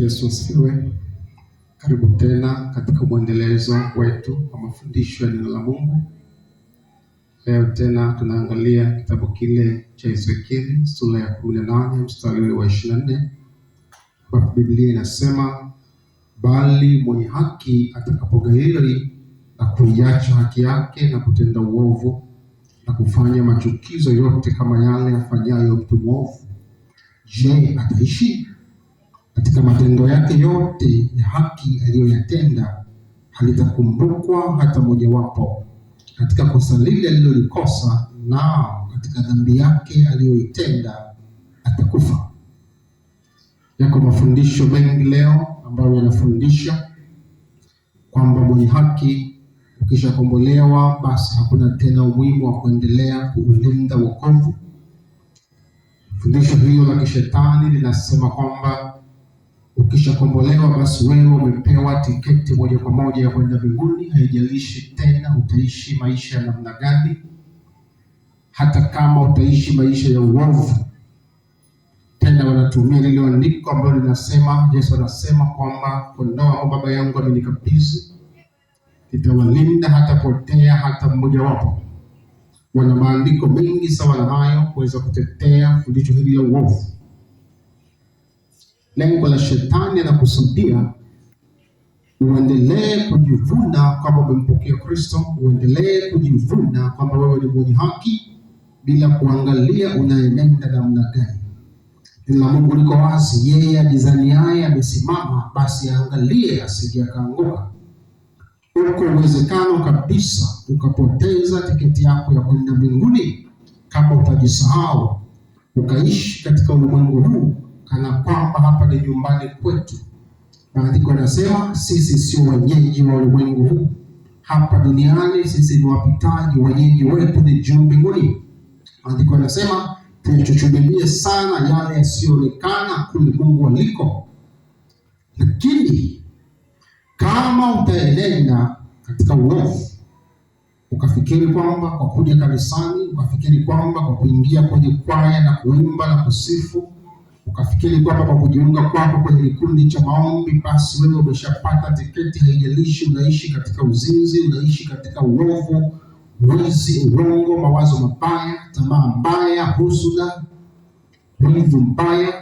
Yesu asifiwe. Karibu tena katika mwendelezo wetu wa mafundisho ya neno la Mungu. Leo tena tunaangalia kitabu kile cha Ezekieli sura ya 18 mstari wa 24. Kwa Biblia inasema, bali mwenye haki atakapogairi na kuiacha haki yake na kutenda uovu na kufanya machukizo yote kama yale afanyayo mtu mwovu, je, ataishi? Katika matendo yake yote ya haki aliyoyatenda halitakumbukwa hata mojawapo. Katika kosa lile alilolikosa, nao katika dhambi yake aliyoitenda atakufa. Yako mafundisho mengi leo ambayo yanafundisha kwamba mwenye haki ukishakombolewa basi hakuna tena umuhimu wa kuendelea kuulinda wokovu. Fundisho hilo la kishetani linasema kwamba ukishakombolewa basi wewe umepewa tiketi moja kwa moja ya kwenda mbinguni. Haijalishi tena utaishi maisha ya namna gani, hata kama utaishi maisha ya uovu. Tena wanatumia lile andiko ambalo linasema, Yesu anasema kwamba kondoo wa baba yangu amenikabidhi, nitawalinda hatapotea hata mmoja wapo. Wana maandiko mengi sawa na hayo kuweza kutetea fundisho hili la uovu. Lengo la shetani anakusudia uendelee kujivuna kwamba umempokea Kristo, uendelee kujivuna kwamba wewe ni mwenye haki bila kuangalia unaenenda namna gani. Ila Mungu liko wazi, yeye ajizaniaye amesimama basi aangalie asije akaanguka. Uko uwezekano kabisa ukapoteza tiketi yako ya kwenda mbinguni kama utajisahau ukaishi katika ulimwengu huu kana kwamba hapa ni nyumbani kwetu. Maandiko yanasema sisi sio wenyeji wa ulimwengu huu. Hapa duniani sisi ni wapitaji, wenyeji wetu ni juu mbinguni. Maandiko yanasema tunachuchumilie sana yale yasiyoonekana kule Mungu aliko. Lakini kama utaenenda katika uovu, ukafikiri kwamba kwa kuja kanisani, ukafikiri kwamba kwa kuingia kwenye kwaya na kuimba na kusifu, ukafikiri kwamba kwa kujiunga kwako kwenye kikundi cha maombi basi wewe umeshapata tiketi, haijalishi unaishi katika uzinzi, unaishi katika uovu, wizi, uongo, mawazo mabaya, tamaa mbaya, husuda, wivu mbaya,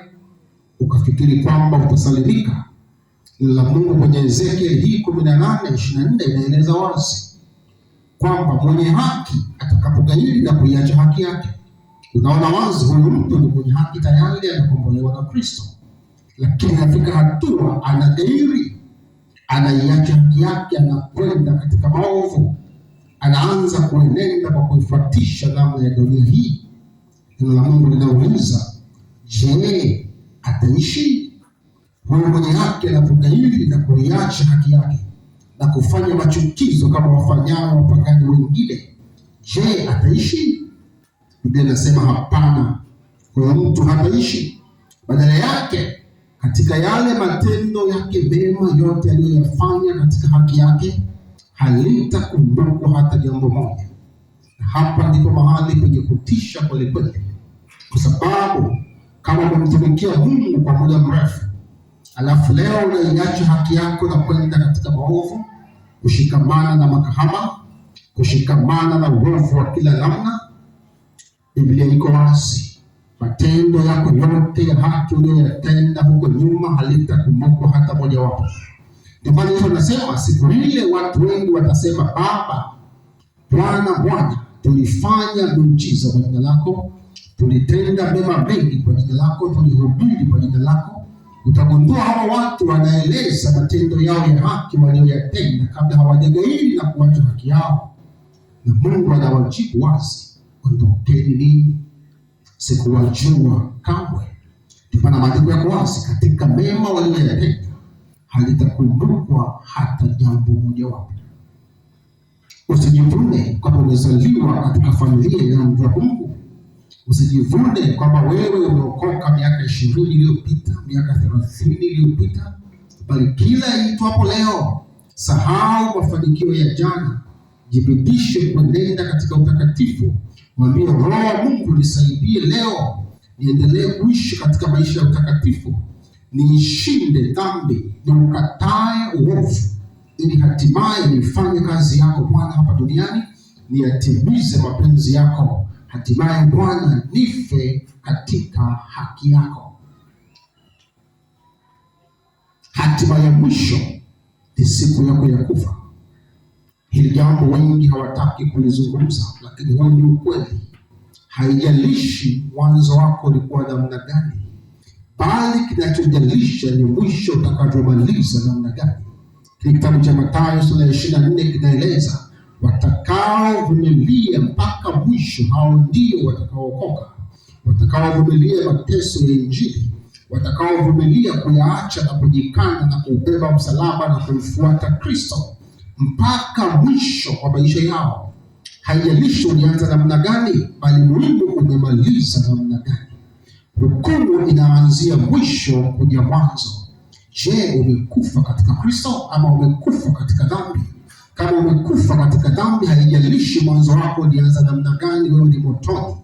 ukafikiri kwamba utasalimika. Neno la Mungu kwenye Ezekieli hii 18:24 inaeleza wazi kwamba mwenye haki atakapogairi na kuiacha haki yake. Unaona wazi huyu mtu ni mwenye haki tayari, amekombolewa na Kristo, lakini afika hatua anagairi, anaiacha haki yake, anakwenda katika maovu, anaanza kuenenda kwa kuifuatisha namna ya dunia hii. Neno la Mungu linauliza, je, ataishi? Huyu mwenye haki anapogairi na kuiacha haki yake na kufanya machukizo kama wafanyao wapagani wengine, je, ataishi? Biblia inasema hapana, kwa mtu hataishi. Badala yake, katika yale matendo yake mema yote aliyoyafanya katika haki yake, halitakumbukwa hata jambo moja. Na hapa ndipo mahali penye kutisha kweli kweli, kwa sababu kama umemtumikia Mungu kwa muda mrefu, alafu leo unaiacha haki yako na kwenda katika maovu, kushikamana na makahaba, kushikamana na uovu wa kila namna, Biblia iko wazi, matendo yako yote ya haki uliyoyatenda huko nyuma halitakumbukwa hata moja wapo. Ndio maana Yesu anasema siku ile watu wengi watasema, Baba, Bwana, Bwana, tulifanya miujiza kwa jina lako, tulitenda mema mengi kwa jina lako, tulihubiri kwa jina lako. Utagundua hawa watu wanaeleza matendo yao ya haki walioyatenda kabla hawajagairi na kuacha haki yao, na Mungu anawajibu wazi, ondokeni ninyi, sikuwajua kamwe. Ndipo na maandiko yako wazi, katika mema walioyatenda halitakumbukwa hata jambo moja wapo. Usijivune kwamba umezaliwa katika familia ya mtu wa Mungu. Usijivune kwamba wewe umeokoka miaka 20 iliyopita, miaka 30 iliyopita, bali kila itwapo leo, sahau mafanikio ya jana, jibidishe kuenenda katika utakatifu. Mwambie Roho wa Mungu nisaidie leo niendelee kuishi katika maisha ya utakatifu, niishinde dhambi, niukatae uovu, ili hatimaye nifanye kazi yako Bwana hapa duniani, niyatimize mapenzi yako, hatimaye Bwana nife katika haki yako. Hatima ya mwisho ni siku yako ya kufa. Hili jambo wengi hawataki kulizungumza, lakini huo ni ukweli. Haijalishi mwanzo wako ulikuwa namna gani, bali kinachojalisha ni mwisho utakavyomaliza namna gani. Kitabu cha Mathayo sura ya 24 kinaeleza, watakaovumilia mpaka mwisho, hao ndio watakaookoka. Watakaovumilia mateso ya Injili, watakaovumilia kuyaacha na kujikana na kubeba msalaba na kumfuata Kristo mpaka mwisho wa maisha yao. Haijalishi ulianza namna gani, bali muhimu umemaliza namna gani. Hukumu inaanzia mwisho kuja mwanzo. Je, umekufa katika Kristo ama umekufa katika dhambi? Kama umekufa katika dhambi, haijalishi mwanzo wako ulianza namna gani, wewe ni motoni.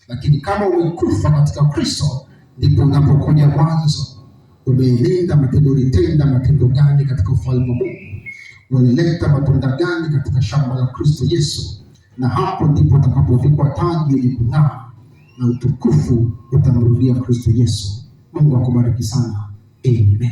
Lakini kama umekufa katika Kristo, ndipo unapokuja mwanzo. Umeenenda matendo, ulitenda matendo gani katika ufalme wa Mungu? Ulileta matunda gani katika shamba la Kristo Yesu? Na hapo ndipo utakapovikwa taji yenye kung'aa na utukufu utamrudia Kristo Yesu. Mungu akubariki sana. Amen.